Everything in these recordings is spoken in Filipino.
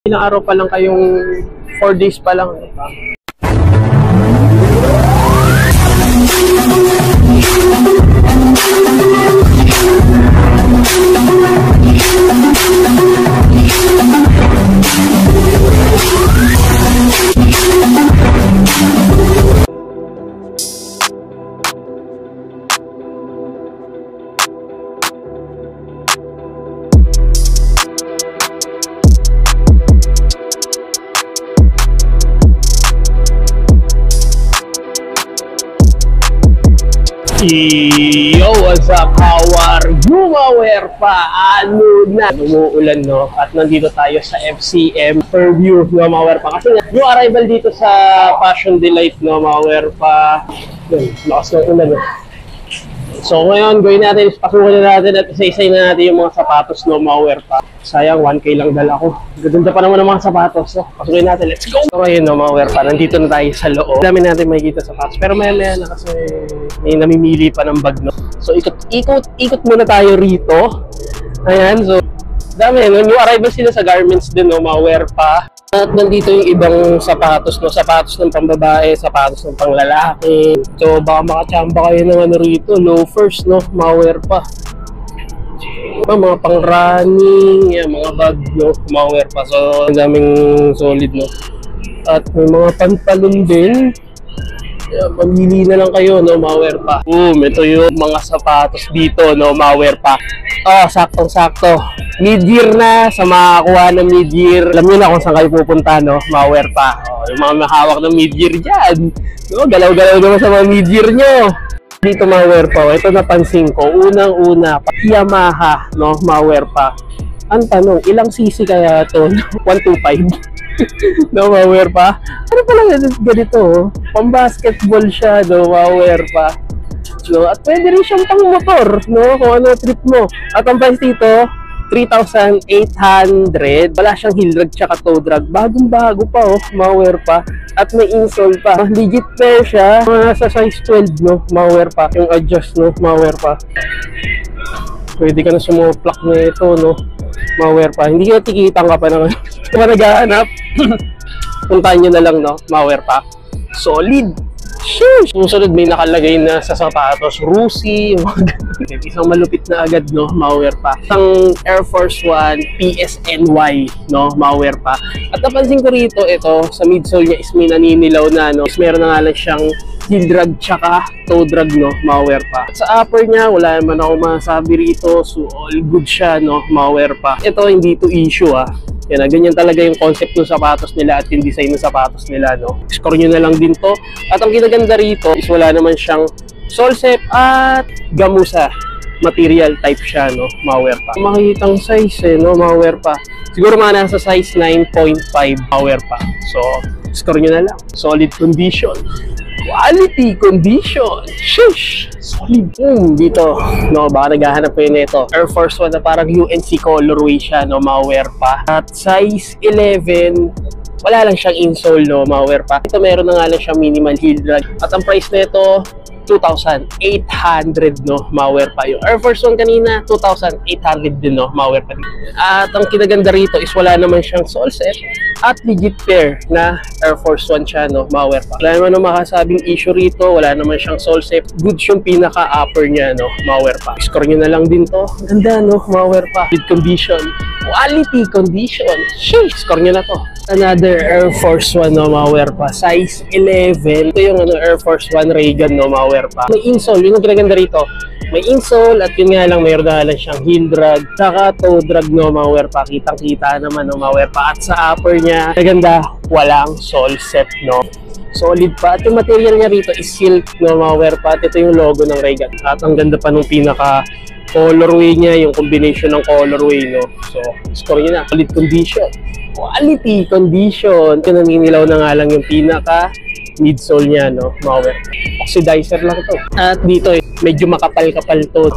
Ilang araw pa lang kayong 4 days pa lang. Yo, what's up? How are you, Mawerpa? Ano na? Umuulan, no? At nandito tayo sa FCM Fairview, no, Mawerpa. Kasi yung arrival dito sa Passion Delight, no, Mawerpa. Yun, lakas ng ulan, no? So ngayon, gawin natin, pasukin na natin at isa-isay na natin yung mga sapatos, no, Mawerpa. Sayang, 1K lang dala ko. Gaganda pa naman ng mga sapatos, no? Pasukin natin, let's go! So ngayon, no, Mawerpa, nandito na tayo sa loob. Dami natin makikita sapatos, pero maya-maya na kasi may namimili pa ng bag, no? So ikot muna tayo rito. Ayan, so dami, no? Yung arrival sila sa garments din, no, Mawerpa. At nandito yung ibang sapatos, no? Sapatos ng pambabae, sapatos ng panglalaki. So baka makachamba kayo ng ano rito, loafers, no, Mawerpa. Mga pang running, yan, mga bag, no, Mawerpa. So ang daming solid, no. At may mga pantalon din. Yeah, mamili na lang kayo, no, Mawerpa. Ito yung mga sapatos dito, no, Mawerpa. Oh, saktong-sakto. Mid-year na, sa makakuha ng mid-year. Alam nyo na kung saan kayo pupunta, no, Mawerpa. Oh, yung mga mahawak ng mid-year dyan. No, galaw-galaw naman sa mga mid-year nyo. Dito, Mawerpa, ito napansin ko. Unang-una, Yamaha, no, Mawerpa. Ang tanong, ilang cc kaya ito? 125. No, Mawerpa. Ano pala ganito, oh? Pang-basketball siya, no, Mawerpa. No, at pwede rin siyang pang motor, no, kung ano trip mo. At ang price dito, 3,800. Wala siyang heel drag tsaka toe drag. Bagong-bago pa, oh, Mawerpa. At may insole pa. Legit pair siya. Nasa size 12, no, Mawerpa. Yung adjust, no, Mawerpa. Pwede ka na sumuplak na ito, no, Mawerpa. Hindi ka tikitan ka pa naman. Kung naghahanap, puntahan nyo na lang, no, Mawerpa. Solid! Sheesh! Susunod may nakalagay na sa sapatos, Rusi, isang malupit na agad, no, Mawerpa. Isang Air Force 1 PSNY, no, Mawerpa. At napansin ko rito, ito, sa midsole niya is may naninilaw na, no. Meron na nga lang siyang heel drag tsaka toe drag, no, Mawerpa. At sa upper niya, wala naman ako masabi rito, so all good siya, no, Mawerpa. Ito, hindi to issue, ah. Yan, ganyan talaga yung concept ng sapatos nila at yung design ng sapatos nila, no. Score nyo na lang din to. At ang kinaganda rito is wala naman siyang solsep at gamusa. Material type siya, no, Mawerpa. Makikitang size, no, Mawerpa. Siguro mga nasa size 9.5, Mawerpa. So, score nyo na lang. Solid condition. Quality condition. Sheesh! Solid. Dito, no, baka naghahanap kayo nito. Air Force 1 na parang UNC colorway siya, no, Mawerpa. At size 11, wala lang siyang insole, no, Mawerpa. Ito meron na nga lang siyang minimal heel drag. At ang price nito, 2,800, no, Mawerpa. Yung Air Force 1 kanina, 2,800 din, no, Mawerpa. At ang kinaganda rito is wala naman siyang sole set at legit pair na Air Force 1 siya, no, Mawerpa. Wala naman makasabing issue rito, wala naman siyang sole set. Good yung pinaka-upper niya, no, Mawerpa. Score nyo na lang din to. Ganda, no, Mawerpa. Good condition. Quality condition. Sheesh! Score nyo na to. Another Air Force 1, no, Mawerpa. Size 11. Ito yung ano, Air Force 1 Reagan, no, Mawerpa. May insole. Yun ang kinaganda rito. May insole at yun nga lang, mayroon na lang siyang heel drag. Saka toe drag, no, Mawerpa. Kitang-kita naman, no, Mawerpa. At sa upper niya, maganda, walang sole set, no. Solid pa. At yung material niya rito is silk, no, Mawerpa. At ito yung logo ng Reagan. At ang ganda pa nung pinaka colorway niya, yung combination ng colorway, no. So, score nyo na. Solid condition. Quality condition. Ito naninilaw na nga lang yung pinaka midsole niya, no, Mawerpa. Oxidizer lang to. At dito, medyo makapal-kapal to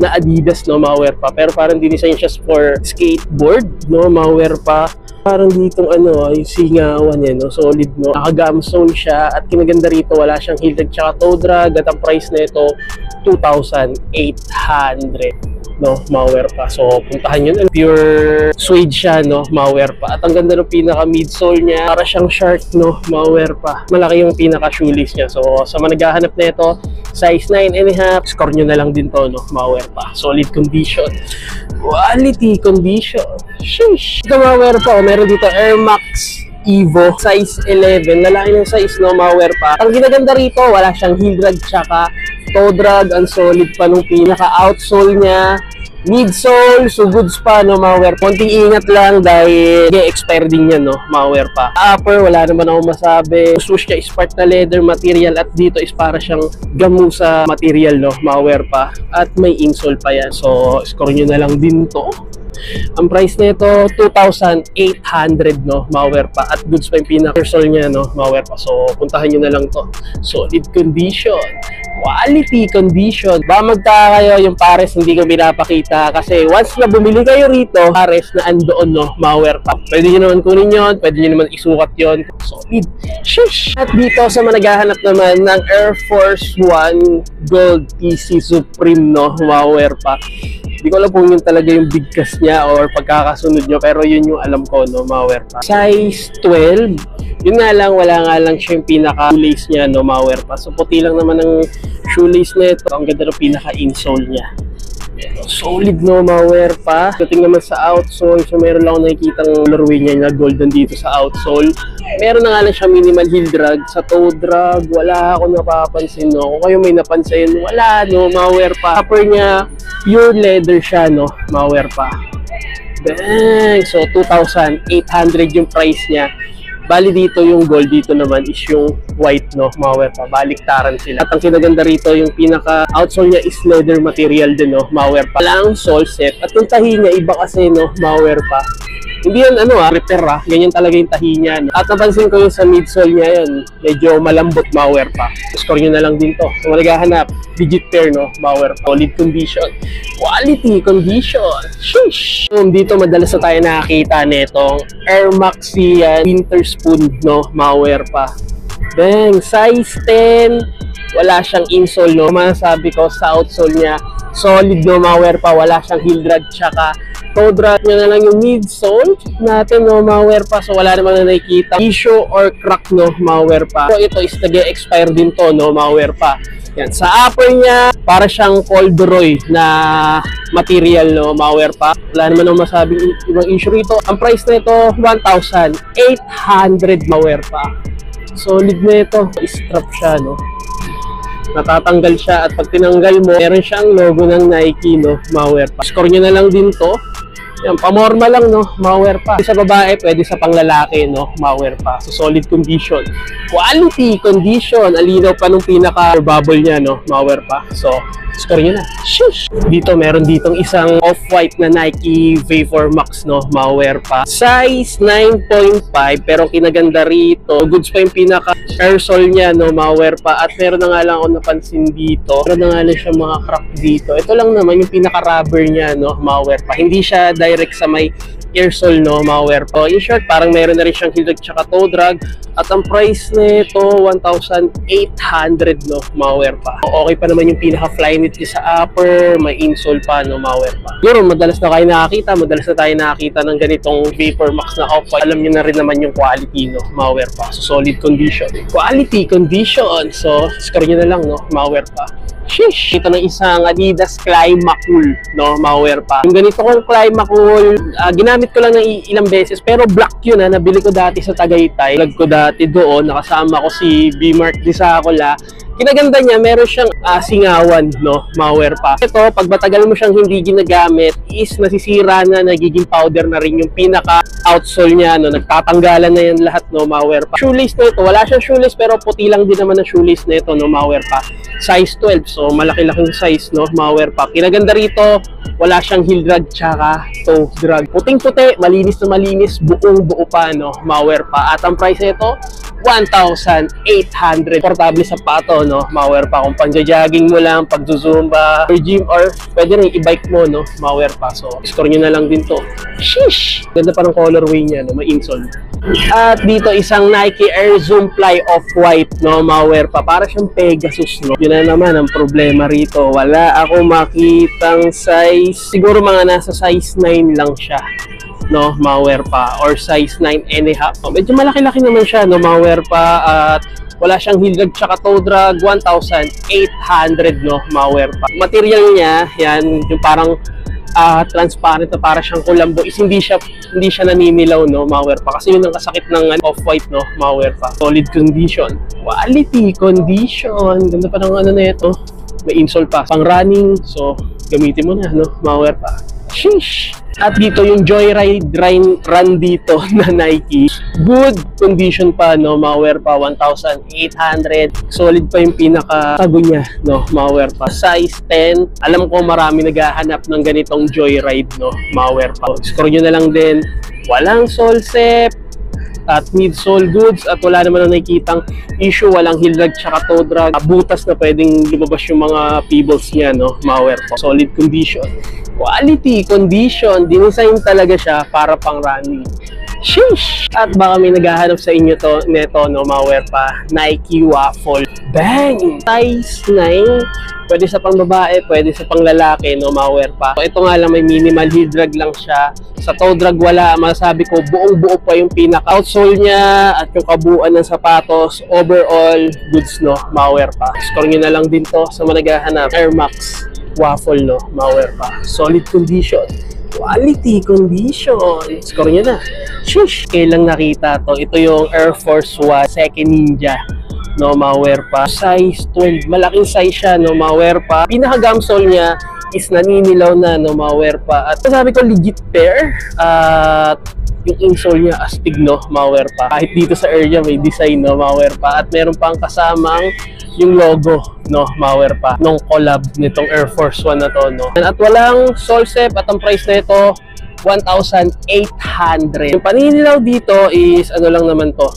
na Adidas, no, Mawerpa. Pero parang dinesign siya for skateboard, no, Mawerpa. Parang ditong ano, yung singawan yan, no, solid, no. Nakagam sole siya at kinaganda rito, wala siyang heel drag tsaka toe drag at ang price na ito, 2,800. no, malware pa. So, puntahan nyo na. Pure suede siya, no, malware pa. At ang ganda ng pinaka midsole niya, para siyang shark, no, malware pa. Malaki yung pinaka shoelace niya. So, sa mga naghahanap na ito, size 9.5, score nyo na lang din to, no, malware pa. Solid condition. Quality condition. Sheesh. Ito malware pa. Meron dito Air Max Evo, size 11. Lalaki ng size, no, malware pa. Ang ginaganda rito, wala siyang heel drag tsaka toe drag. Ang solid pa nung pinaka-outsole niya. Midsole, so goods pa, no, malware. Konting ingat lang dahil expire din yan, no, malware pa. Upper, wala naman ako masabi. Swoosh niya is part na leather material at dito is para siyang gamusa material, no, malware pa. At may insole pa yan. So, score nyo na lang din to. Ang price nito 2,800, no, malware pa. At goods pa yung pinaka-sole niya, no, malware pa. So, puntahan nyo na lang to. Solid condition. Quality condition. Ba magtaka kayo yung pares hindi ko pinapakita kasi once na bumili kayo rito, pares na andoon, no, malware pa. Pwede nyo naman kunin yun, pwede nyo naman isukat yun. Solid. Shish! At dito sa managahanap naman ng Air Force One Gold TC Supreme, no, malware pa. Hindi ko alam kung yun talaga yung bigkas niya or pagkakasunod nyo, pero yun yung alam ko, no, malware pa. Size 12. Yun nga lang, wala nga lang siya yung pinaka-shoelace niya, no, malware pa. So, puti lang naman ang shoelace na ito. Ang ganda ng pinaka-insole niya. Solid, no, malware pa. Dating naman sa outsole, so meron lang ako nakikitang lorway niya na golden dito sa outsole. Meron na nga lang siya minimal heel drag. Sa toe drag, wala ako napapansin, no. Kung kayo may napansin, wala, no, malware pa. Upper niya, pure leather siya, no, malware pa. Bang! So, 2,800 yung price niya. Bali dito yung gold, dito naman is yung white, no, malware pa. Baliktaran sila. At ang kinaganda rito, yung pinaka-outsole niya is leather material din, no, malware pa. Lang sole set. At yung tahi niya, iba kasi, no, malware pa. Hindi yan, repair, ganyan talaga yung tahi niya, no? At napansin ko yung sa midsole niya, yun, medyo malambot, malware pa. Score nyo na lang din to. So, naghahanap, digit pair, no, malware pa. Solid condition. Quality condition. Sheesh! Dito madalas na tayo nakakita nitong Air Max Winter Spoon, no, malware pa. Bang! Size 10. Wala siyang insole, no. Masasabi ko sa outsole niya, solid, no, malware pa. Wala siyang heel drag tsaka toe drag niya na lang yung midsole natin, no, malware pa. So, wala naman na nakikita issue or crack, no, malware pa. So, ito is nag-expire din to, no, malware pa. Yan. Sa upper niya, para siyang corduroy na material, no, malware pa. Wala naman akong masabing ibang issue rito. Ang price na ito, 1,800, malware pa. Solid na ito. Strap siya, no. Natatanggal siya at pag tinanggal mo, meron siyang logo ng Nike, no, malware pa. Score nyo na lang din to. Yan, pamorma lang, no, malware pa. Sa babae, pwede sa panglalaki, no, malware pa. So, solid condition. Quality condition. Alinaw pa nung pinaka-bubble niya, no, malware pa. So, score nyo na. Sheesh! Dito, meron ditong isang off-white na Nike Vapor Max, no, malware pa. Size 9.5, pero kinaganda rito. Goods pa yung pinaka-airsole niya, no, malware pa. At meron na nga lang ako napansin dito. Meron na nga lang siya mga crack dito. Ito lang naman yung pinaka-rubber niya, no, malware pa. Hindi siya direct sa may airsole, no, malware pa. In short, parang meron na rin siyang heel drag tsaka toe drag. At ang price nito 1,800, no, malware pa. Okay pa naman yung pinaka-fly knit niya sa upper, may insole pa, no, malware pa. Pero madalas na tayo nakakita ng ganitong Vapor Max na off-white. Alam niyo na rin naman yung quality, no, malware pa. So, solid condition. Quality condition. So, score nyo na lang, no, malware pa. Sheesh! Ito ng isang Adidas Climacool, no, malware pa. Yung ganito kong Climacool, ginamit ko lang ng ilang beses, pero black yun, nabili ko dati sa Tagaytay. Vlog ko dati doon, nakasama ko si B-Mark Disacola. Kinaganda niya, meron siyang singawan, no, malware pa. Ito, pag matagal mo siyang hindi ginagamit, is nasisira na, nagiging powder na rin yung pinaka-outsole niya, no, nagtatanggalan na yan lahat, no, malware pa. Shoelace na ito, wala siyang shoelace, pero puti lang din naman ang shoelace na ito, no, malware pa. Size 12, so malaki-laking size, no, malware pa. Kinaganda rito, wala siyang heel drag tsaka toe drag. Puting-puti, malinis na malinis, buong-buo pa, no, malware pa. At ang price nito, 1,800. Portable sapato, no? Malware pa kung panja-jogging mo lang, pag-zumba, or gym, or pwede rin i-bike mo, no? Malware pa. So, score nyo na lang din to. Sheesh! Ganda pa ng colorway niya, no? May insole. At dito, isang Nike Air Zoom Fly Off-White, no? Malware pa. Para siyang Pegasus, no? Yun na naman ang problema rito. Wala ako makitang size. Siguro mga nasa size 9 lang siya, no, malware pa, or size 9.5. Medyo malaki-laki naman siya, no, malware pa, at wala siyang heel drag tsaka toe drag. 1,800, no, malware pa. Material niya, yan, yung parang transparent na para siyang kulambo, is hindi siya naninilaw, no, malware pa. Kasi yun ang kasakit ng off-white, no, malware pa. Solid condition, quality condition. Ganda pa ng ano na ito. May insole pa, pang running, so gamitin mo na, no, malware pa. Sheesh! At dito yung Joyride run dito na Nike. Good condition pa, no, malware pa, 1,800. Solid pa yung pinaka-tago niya, no, malware pa. Size 10. Alam ko marami naghahanap ng ganitong Joyride, no, malware pa. Score nyo na lang din. Walang sole sep at midsole goods, at wala naman na nakikitang issue, walang heel drag tsaka toe drag. Butas na pwedeng lumabas yung mga pebbles niya, no, malware pa. Solid condition, quality condition, dinesign talaga siya para pang running. Sheesh! At baka may naghahanap sa inyo neto, no, malware pa, Nike Waffle. Bang! Size 9. Pwede sa pang babae, pwede sa pang lalaki, no, malware pa. So, ito nga lang, may minimal heel drag lang siya. Sa toe drag wala. Masasabi ko, buong-buo pa yung pinaka-outsole niya at yung kabuuan ng sapatos. Overall, goods, no, malware pa. Score nyo na lang din to sa mga naghahanap. Air Max Waffle, no, malware pa. Solid condition, quality condition. Score nyo na. Sheesh! Kailang nakita to. Ito yung Air Force One Second Ninja, no, malware pa. Size 12. Malaking size siya, no, malware pa. Pinaka-gum sole niya is naninilaw na, no, malware pa. At sabi ko, legit pair. At yung insole niya astig, no, malware pa. Kahit dito sa area may design, no, malware pa. At meron pang kasamang yung logo, no, malware pa, nung collab nitong Air Force One na to, no. At walang sole sep, at ang price na ito 1,800. Yung paninilaw dito is ano lang naman to,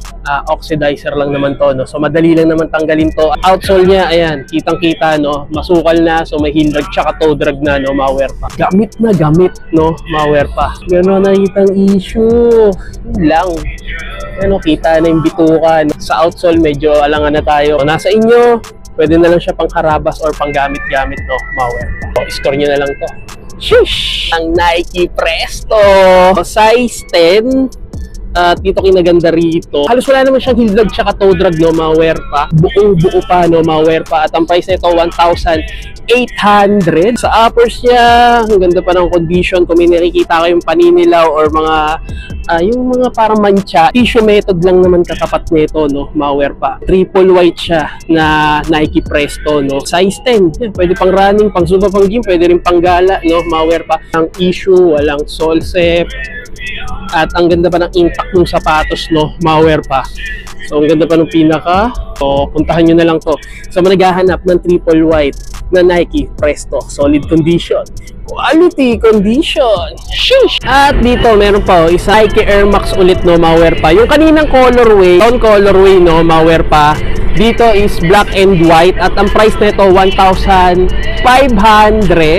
oxidizer lang naman to, no. So madali lang naman tanggalin to. Outsole niya, ayan, kitang-kita, no, masukal na, so may heel drag tsaka toe drag na, no, malware pa. Gamit na gamit, no, malware pa. Meron na nakitang issue. Yun lang. Ano, kita na yung bitukan. Sa outsole medyo alangan na tayo. So, nasa inyo, pwede na lang siya pang karabas or pang gamit-gamit, no, malware pa. So, score nyo na lang to. Sheesh! Ang Nike Presto! Size 10. At dito kinaganda rito. Halos wala naman siyang heel drag tsaka toe drag, no, malware pa. Buong-buo pa, no, malware pa. At ang price nito 1,800. Sa uppers niya, ang ganda pa ng condition. Kung may nakikita kayong paninilaw or mga yung mga parang mancha, tissue method lang naman katapat nito, no, malware pa. Triple white siya na Nike Presto, no. Size 10. Yan, pwede pang running, pang zumba, pang gym, pwede rin pang gala, no, malware pa. Ang issue, walang sole sep. At ang ganda pa ng impact ng sapatos, no, malware pa. So ang ganda pa ng pinaka. So puntahan nyo na lang to sa mga naghahanap ng triple white na Nike Presto. Solid condition, quality condition. Sheesh! At dito meron pa, isa Nike Air Max ulit, no, malware pa. Yung kaninang colorway, down colorway, no, malware pa. Dito is black and white at ang price nito 1,500.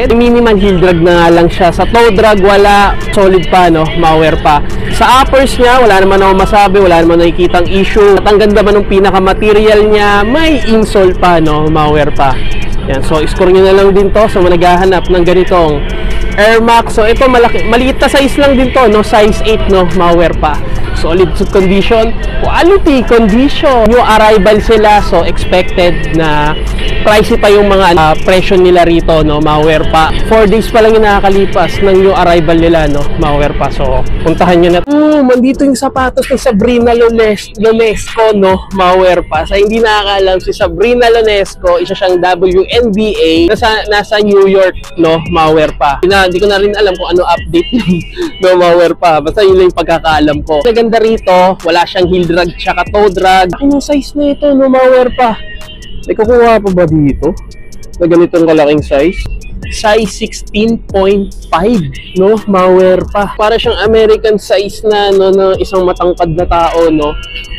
Minimal heel drag na nga lang siya. Sa toe drag wala, solid pa, no, malware pa. Sa uppers niya wala naman ako masabi, wala naman nakikitang issue. At ang ganda ba ng pinaka material niya, may insole pa, no, malware pa. Yan, so score nyo na lang din to sa mga naghahanap ng ganitong Air Max. So ito maliit na size lang din to, no, size 8, no, malware pa. Solid condition, quality condition. New arrival sila, so expected na pricey pa yung mga presyo nila rito, no, malware pa. 4 days pa lang yung nakakalipas ng new arrival nila, no, malware pa. So puntahan nyo na. Mandito yung sapatos ni Sabrina Ionesco, no, malware pa. Sa hindi nakakaalam, si Sabrina Ionesco, isa siyang WNBA, nasa New York, no, malware pa. Hindi ko na rin alam kung ano update no, malware pa. Basta yun lang yung pagkakaalam ko. Ganda rito, wala siyang heel drag tsaka toe drag. Anong size na ito, no, malware pa? May kukuha pa ba dito na ganitong kalaking size? size 16.5, no? Malware pa. Para siyang American size na, no, na isang matangkad na tao, no?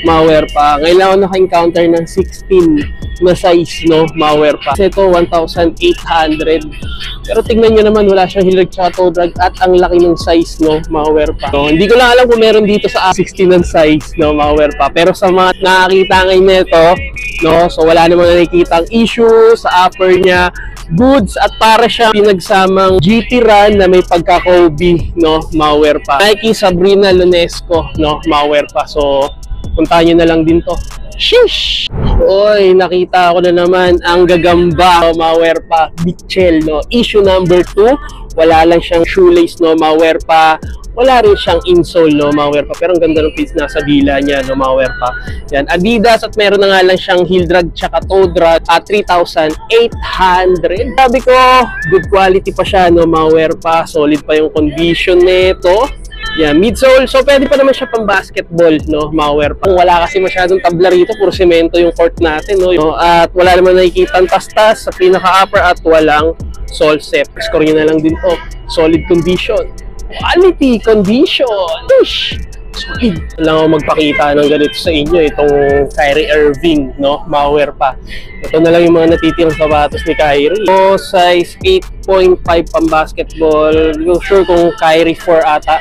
Malware pa. Ngayon ako naka-encounter ng 16 na size, no? Malware pa. Kasi ito, 1,800. Pero tingnan nyo naman, wala siyang hilag tsaka toe drag at ang laki ng size, no? Malware pa. So, hindi ko lang alam kung meron dito sa 16 ng size, no? Malware pa. Pero sa mga nakakita ngayon nito, no? So, wala namang nakikita ang issue sa upper niya. Goods at para siya pinagsamang GT Run na may pagka-Kobe, no? Malware pa. Nike Sabrina Lunesco, no? Malware pa. So, puntahan nyo na lang din to. Sheesh! Oy, nakita ko na naman ang gagamba, no? Malware pa. Mitchell, no? Issue number 2. Wala lang siyang shoelace, no? Malware pa. Wala rin siyang insole, no? Malware pa. Pero ang ganda ng piece nasa dila niya, no? Malware pa. Yan, Adidas at meron na nga lang siyang heel drag tsaka toe drag at 3,800. Sabi ko, good quality pa siya, no? Malware pa. Solid pa yung condition nito. Yan, midsole. So, pwede pa naman siya pang basketball, no? Malware pa. Wala kasi masyadong tabla rito. Puro semento yung court natin, no? At wala naman nakikita ang tastas sa pinaka-upper at walang sole set. Score nyo na lang din to. Solid condition. Quality condition. Ish! Solid. Lang ako magpakita ng ganito sa inyo. Itong Kyrie Irving, no? Malware pa. Ito na lang yung mga natitirang sapatos ni Kyrie. So, size 8.5 pang basketball. Yung sure kung Kyrie 4 ata,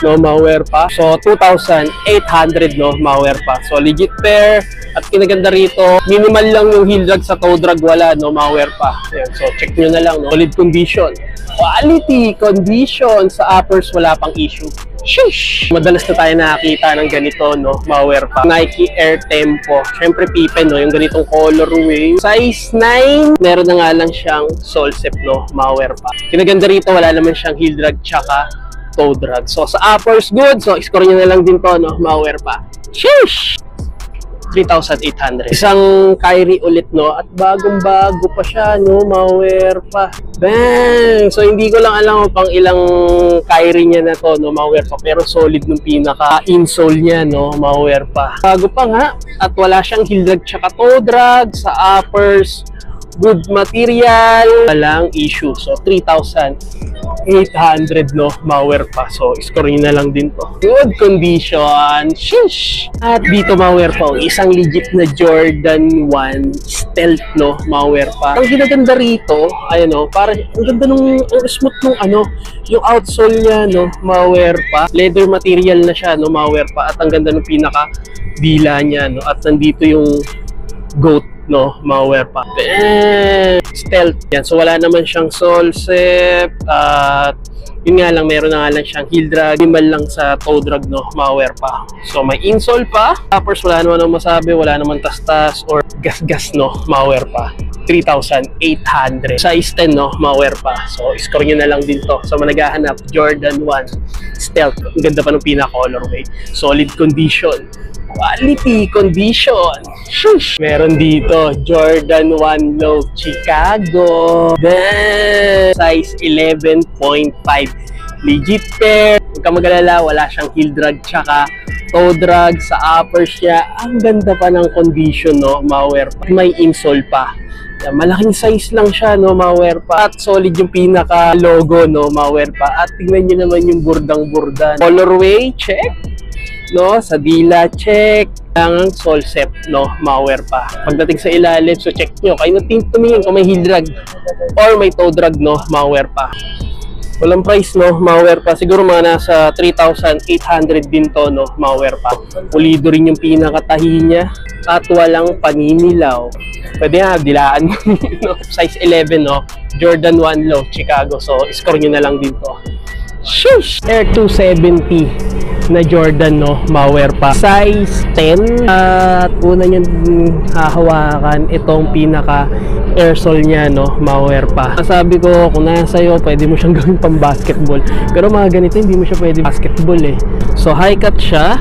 no? Malware pa. So, 2,800, no? Malware pa. So, legit pair. At kinaganda rito, minimal lang yung heel drag sa toe drag. Wala, no? Malware pa. Ayan. So, check nyo na lang, no? Solid condition. Quality condition. Sa uppers, wala pang issue. Sheesh! Madalas na tayo nakakita ng ganito, no? Malware pa. Nike Air Tempo. Siyempre, Pippen, no? Yung ganitong colorway. Size 9. Meron na nga lang siyang sole set, no? Malware pa. Kinaganda rito, wala naman siyang heel drag tsaka toe drag. So, sa uppers, good. So, score nyo na lang din to, no? Malware pa. Sheesh! 3,800. Isang Kyrie ulit, no? At bagong-bago pa siya, no? Malware pa. Bang! So, hindi ko lang alam pang ilang Kyrie niya na to, no? Malware pa. Pero solid nung pinaka-insole niya, no? Malware pa. Bago pa nga. At wala siyang heel drag tsaka toe drag. Sa uppers, good material. Walang issue. So, 3,800, no? Malware pa. So, score nyo na lang din to. Good condition. Sheesh! At dito, malware pa. Isang legit na Jordan 1 Stealth, no? Malware pa. Ang ginaganda rito, ayan, no? Para, ang ganda nung, ang smooth nung, ano, yung outsole niya, no? Malware pa. Leather material na siya, no? Malware pa. At ang ganda nung pinaka-dila niya, no? At nandito yung goat, no? Malware pa. Stealth. Yan. So, wala naman siyang sole set. At yun nga lang, meron na nga lang siyang heel drag. Minimal lang sa toe drag, no? Malware pa. So, may insole pa. Uppers, wala naman ang masabi. Wala naman tastas or gas-gas, no? Malware pa. 3,800. Size 10, no? Malware pa. So, score nyo na lang din to. So, managahanap, Jordan 1 Stealth. Ang ganda pa ng pinaka-colorway. Solid condition. Quality condition. Shush! Meron dito, Jordan 1 Low Chicago. Then, size 11.5. Legit pair. Huwag ka mag-alala, wala siyang heel drag tsaka toe drag sa uppers niya. Ang ganda pa ng condition, no? Malware pa. May insole pa. Malaking size lang siya, no? Malware pa. At solid yung pinaka-logo, no? Malware pa. At tingnan nyo naman yung burdang-burdan. Colorway, check. No, sa dila, check. Ang sole set, no? Malware pa. Pagdating sa ilalim, so check nyo. Kayo na tumingin kung may heel drag or may toe drag, no? Malware pa. Walang price, no? Malware pa. Siguro mga nasa 3,800 din to, no? Malware pa. Pulido rin yung pinakatahi niya. At walang paninilaw. Pwede nga, dilaan mo. No? Size 11, no? Jordan 1 Low, Chicago. So, score nyo na lang din to. Shush! Air 270 na Jordan, no? Malware pa. Size 10. At una nyo hahawakan itong pinaka airsole niya, no? Malware pa. Sabi ko, kung nasa sa'yo, pwede mo siyang gawin pang basketball. Pero mga ganito, hindi mo siya pwede basketball, eh. So, high cut siya.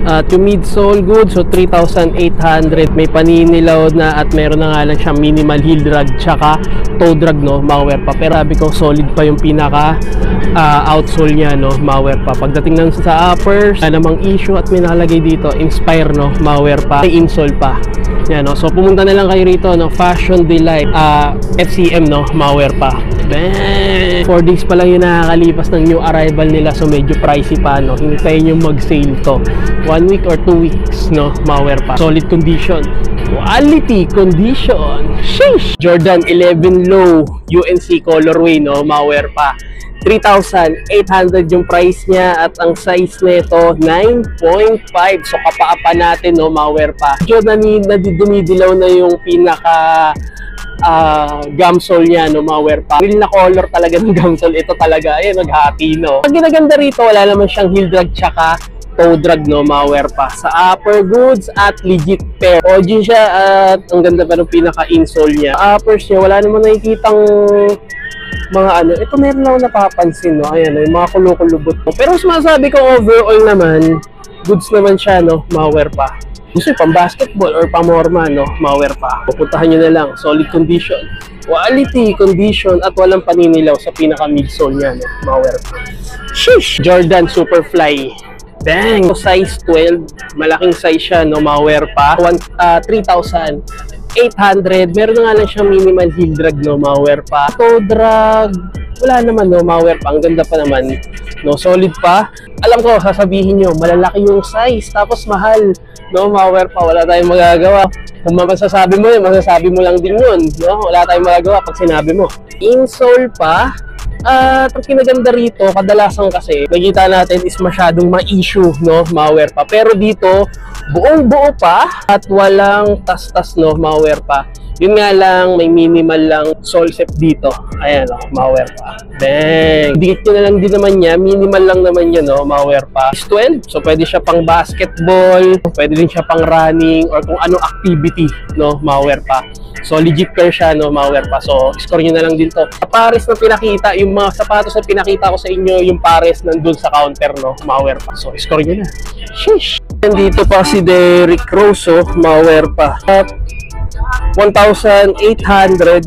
At yung midsole, good. So, 3,800. May paninilaw na at meron na nga lang siyang minimal heel drag tsaka toe drag, no? Malware pa. Pero sabi ko, solid pa yung pinaka outsole niya, no? Malware pa. Pagdating lang sa uppers, namang issue at may nakalagay dito, Inspire, no? Malware pa. May insole pa. Yan, no? So pumunta na lang kayo rito, no? Fashion Delight, FCM, no? Malware pa. Bang! 4 days pa lang yung nakakalipas ng new arrival nila, so medyo pricey pa, no? Hintayin yung mag-sale to. 1 week or 2 weeks, no? Malware pa. Solid condition. Quality condition. Sheesh! Jordan 11 Low UNC colorway, no? Malware pa. 3,800 yung price niya at ang size nito 9.5. So kapaapa natin, no, malware pa. Medyo dumidilaw na yung pinaka gamsole niya, no, malware pa. Real na color talaga ng gamsole. Ito talaga, ayun, naghati, no. Ang ginaganda rito, wala naman siyang heel drag tsaka toe drag, no, malware pa. Sa upper goods at legit pair. OG siya at ang ganda pa ng pinaka insole niya. Uppers niya, wala naman nakikitang mga ano, ito meron lang napapansin, no? Ayan, yung mga kulukulubot mo. Pero mas masabi ko overall naman, goods naman siya, no? Malware pa. Gusto pang basketball or pang morma, no? Malware pa. Pupuntahan nyo na lang. Solid condition, quality condition, at walang paninilaw sa pinaka midsole niya, no? Malware pa. Sheesh! Jordan Superfly. Bang! Size 12. Malaking size siya, no? Malware pa. 3,800. Meron na nga lang siyang minimal heel drag, no? Malware pa. Toe drag, wala naman, no? Malware pa. Ang ganda pa naman, no? Solid pa. Alam ko, sasabihin nyo, malalaki yung size, tapos mahal, no? Malware pa. Wala tayong magagawa. Kung masasabi mo yun, masasabi mo lang din yun, no? Wala tayong magagawa pag sinabi mo. Insole pa. At ang kinaganda rito, kadalasan kasi nakikita natin is masyadong ma-issue, no? Malware pa. Pero dito, buong-buo pa at walang tas-tas, no? Malware pa. Yun nga lang, may minimal lang solsep dito. Ayan, no? Malware pa. Bang! Dikit nyo na lang din naman niya. Minimal lang naman yan, no? Malware pa. Is 12. So, pwede siya pang basketball. Pwede din siya pang running or kung anong activity, no? Malware pa. So, legit pair siya, no? Malware pa. So, score nyo na lang din to. Sa pares na pinakita, yung mga sapatos na pinakita ko sa inyo, yung pares nandun sa counter, no? Malware pa. So, score nyo na. Sheesh! Dito pa si Derrick Rose, oh, malware pa. At 1,800,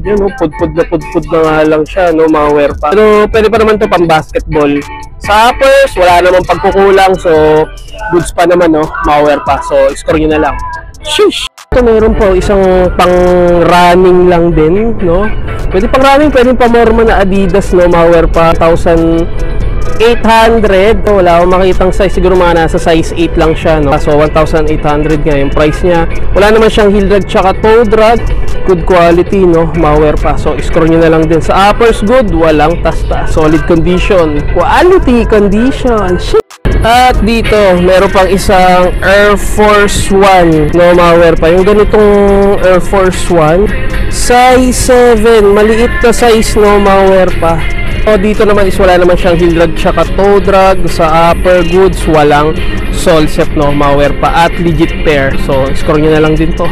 yun, no? Pudpud na nga lang siya, no? Malware pa. Pero pwede pa naman to pang basketball. Sa uppers, wala namang pagkukulang. So, goods pa naman, no? Malware pa. So, score nyo na lang. Sheesh! Ito meron po isang pang running lang din, no? Pwede pang running, pwede pang morma na Adidas, no? Malware pa. 1,800. Wala akong makitang size, siguro mga nasa size 8 lang siya, no? So 1,800 nga yung price niya. Wala naman siyang heel drag tsaka toe drag. Good quality, no? Malware pa. So score nyo na lang din. Sa uppers, good, walang tasta. Solid condition, quality condition. Shit! At dito, meron pang isang Air Force 1, no? Malware pa. Yung ganitong Air Force 1, size 7, maliit na size, no? Malware pa. O dito naman is wala naman siyang heel drag tsaka toe drag. Sa upper goods, walang solsep, no? Malware pa. At legit pair. So, score nyo na lang din to.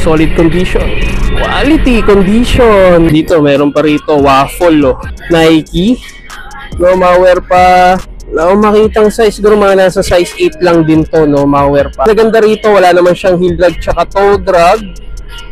Solid condition, quality condition. Dito, meron pa rito waffle, oh. Nike, no? Malware pa. Wala akong makitang size, siguro mga nasa size 8 lang din to, no? Malware pa. Maganda rito, wala naman siyang heel drag tsaka toe drag.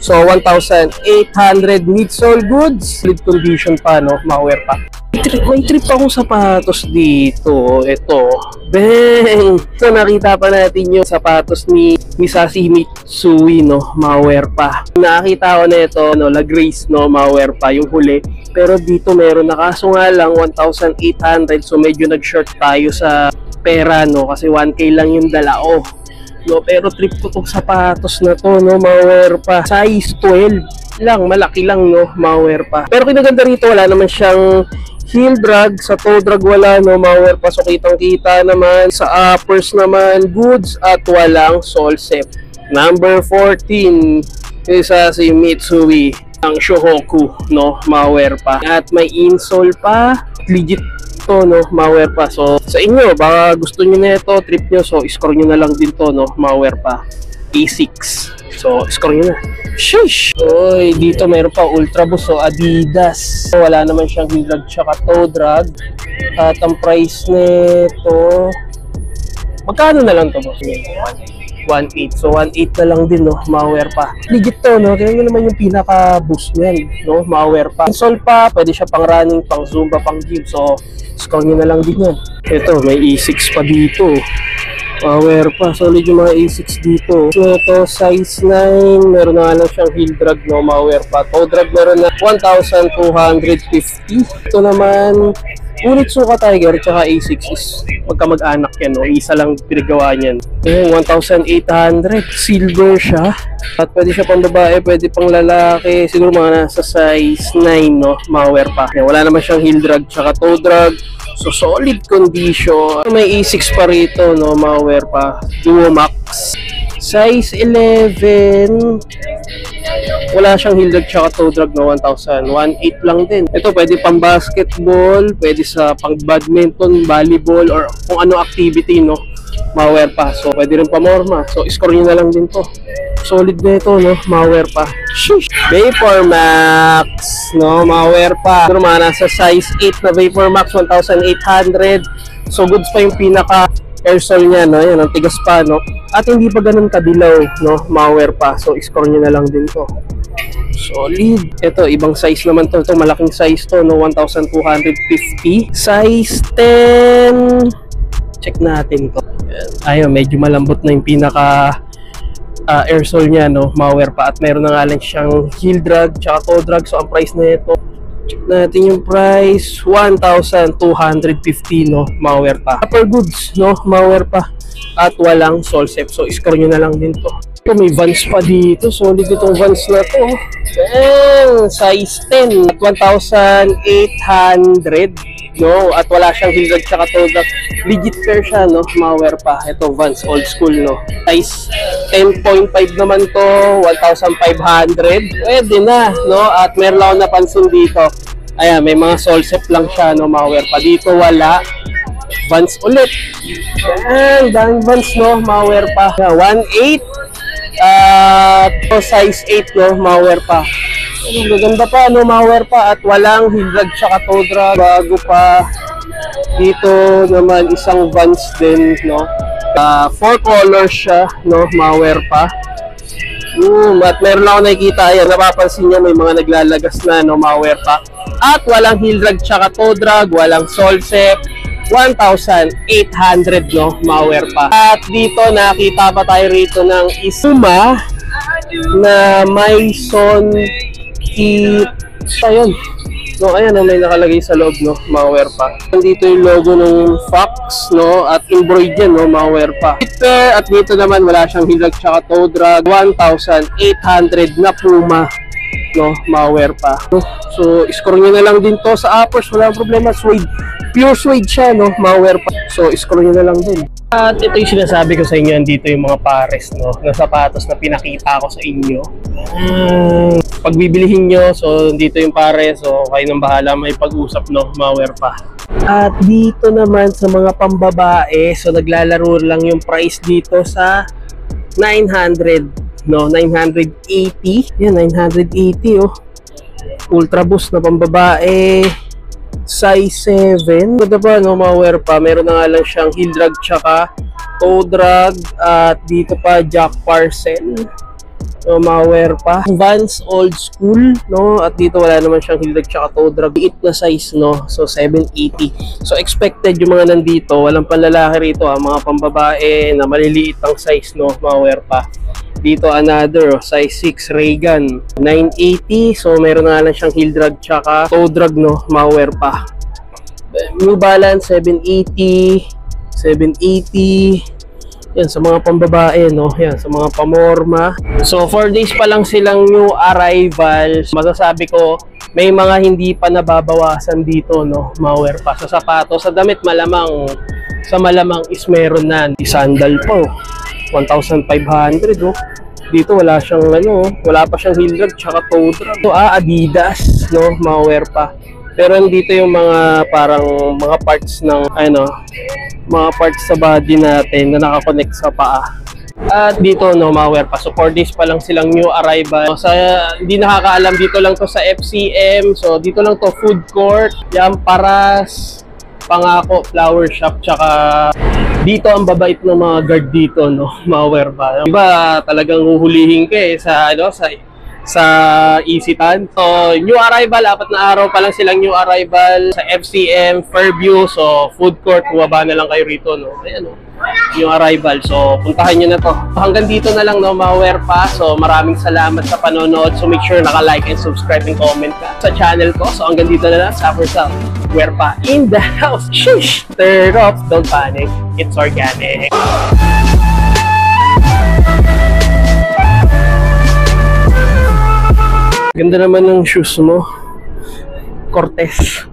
So 1,800 midsole goods, solid condition pa, no? Malware pa. May trip akong sapatos dito. Ito, bang! So nakita pa natin yung sapatos ni Musashi Mitsui, no? Malware pa. Nakita ko na ito, no? La Grace, no? Malware pa yung huli. Pero dito meron na, kaso nga lang 1,800. So medyo nag-short tayo sa pera, no? Kasi 1K lang yung dalao, no? Pero trip ko tong sapatos na to, no? Malware pa. Size 12 lang, malaki lang, no? Malware pa. Pero kinaganda rito, wala naman siyang heel drag. Sa toe drag wala, no? Malware pa. So kitang kita naman. Sa uppers naman, goods at walang solsep. Number 14 isa si Mitsui, ang Shohoku, no? Malware pa. At may insole pa. Legit to, no? Malware pa. So sa inyo, baka gusto nyo na ito, trip nyo, so score nyo na lang din to, no? Malware pa. A6. So score nyo na. Sheesh! Oy, dito mayroon pa Ultra Boost, so Adidas. Wala naman siyang heel drag tsaka toe drag. At ang price nito, magkano na lang to, boss? 1.8. So 1.8 na lang din, no? Malware pa. Legit to, no? Kaya yun naman yung pinaka-boost niyan, no? Malware pa. Insole pa, pwede siya pang running, pang zumba, pang gym. So score nyo na lang din yan. Ito, may E6 pa dito. Power pa. Solid yung mga A6 dito. So, ito, size 9. Meron na lang siyang heel drag, no? Power pa. Toe drag meron na 1,250. Ito naman, ulit Suka Tiger tsaka A6 is magkamag-anak yan, no? Isa lang pinagawa niyan. 1,800. Silver siya. At pwede siya pang babae, pwede pang lalaki. Siguro mga nasa size 9, no? Power pa. Wala naman siyang heel drag tsaka toe drag. So, solid condition. May E6 pa rito, no? Power pa. Duo Max. Size 11. Wala siyang heel drag tsaka toe drag, no? 1,000. 1,800 lang din. Ito, pwede pang basketball, pwede sa pang badminton, volleyball, or kung ano activity, no? Power pa. So, pwede rin pamorma. So, score nyo na lang din to. Solid na ito, no? Power pa. Sheesh! Vapor Max, no? Power pa. Pero mga nasa size 8 na Vapor Max, 1,800. So, goods pa yung pinaka airsole niya, no? Yan, ang tigas pa, no? At hindi pa ganun kadilaw, no? Power pa. So, score nyo na lang din to. Solid. Ito, ibang size naman to. Ito, malaking size to, no? 1,250. Size 10. Check natin to. Ayun, medyo malambot na yung pinaka airsole niya, no? Power pa. At meron na nga lang siyang heel drag tsaka toe drag. So, ang price na ito, check natin yung price, 1,250, no? Power pa. Upper goods, no? Power pa. At walang solsep. So, score nyo na lang din to. Ito, may Vans pa dito. Solid itong Vans na to. Ayan, size 10 at 1,800, no? At wala siyang heel drag tsaka toe drag. Legit fair siya, no? Power pa. Ito, Vans, old school, no? Size 10.5 naman to, 1,500. Pwede na, no? At meron lang ako napansin dito. Ayan, may mga solsep lang siya, no? Power pa. Dito wala. Vans ulit. Ayan, daming Vans, no? Power pa. 1,800. Size 8, no? Power pa. Gaganda pa, no? Power pa. At walang heel drag tsaka toe drag. Bago pa. Dito naman isang Vans din, no? 4 colors siya, no? Power pa. At meron lang ako nakikita, ayan, napapansin niya may mga naglalagas na, no? Power pa. At walang heel drag tsaka toe drag, walang solsep. 1,800, no? Power pa. At dito nakita pa tayo rito ng Isuma na may ayun. No, ayan, may nakalagay sa loob, no? Power pa. Dito yung logo ng Fox, no? At embroidered yan, no? Power pa. At dito naman wala siyang heel drag tsaka toe drag. 1,800 na Puma, no? Power pa. So, score nyo na lang din to sa uppers. Wala problema. Suede. Pure suede siya, no? Power pa. So, score nyo na lang din. At ito yung sinasabi ko sa inyo. Dito yung mga pares, no? Na sapatos na pinakita ko sa inyo. Pag bibilihin nyo, so dito yung pares. So, kayo nang bahala. May pag-usap, no? Power pa. At dito naman sa mga pambabae. So, naglalaro lang yung price dito sa 900. No, 980. Yan, 980, oh. Ultra Boost na pambabae. Size 7. Ganda pa, no? Power pa. Meron na nga lang siyang heel drag tsaka toe drag. At dito pa, Jack Parcel. No, Power pa. Vans old school, no? At dito wala naman siyang heel drag tsaka toe drag. 8 na size, no? So, 780. So, expected yung mga nandito. Walang panlalaki rito, ha? Mga pambabae na maliliit ang size, no? Power pa. Dito another, size 6 Reagan, 980. So meron na lang siyang heel drag tsaka toe drag, no? Power pa. New Balance 780. 780. Yan sa mga pambabae, no? Yan sa mga pamorma. So 4 days pa lang silang new arrivals. Masasabi ko may mga hindi pa nababawasan dito, no? Power pa. Sa sapatos, sa damit malamang, sa malamang is meron na. Sandal po. 1,500, oh. Dito wala siyang wala pa siyang heel drag tsaka toe drag. So, Adidas, no? Power pa. Pero dito yung mga parang mga parts ng mga parts sa body natin na nakakonect sa paa. At dito, no, Power pa. So 4 days pa lang silang new arrival. So, hindi nakakaalam, dito lang to sa FCM. So dito lang to, food court, yan, Paras, Pangako, flower shop, tsaka dito ang babait ng mga guard dito, no? Power pa. Diba talagang huhulihin ka sa sa Isitan. So, new arrival, 4 na araw pa lang silang new arrival sa FCM Fairview. So, food court, bumaba na lang kayo rito, no? Ayan, no? New arrival. So, puntahan nyo na to. Hanggang dito na lang, no, mga Werpa. So, maraming salamat sa panonood. So, make sure naka-like and subscribe and comment ka sa channel ko. So, hanggang dito na lang. Suffer South. Werpa in the house. Sheesh! Turn off. Don't panic. It's organic. Ganda naman ng shoes mo. Cortez.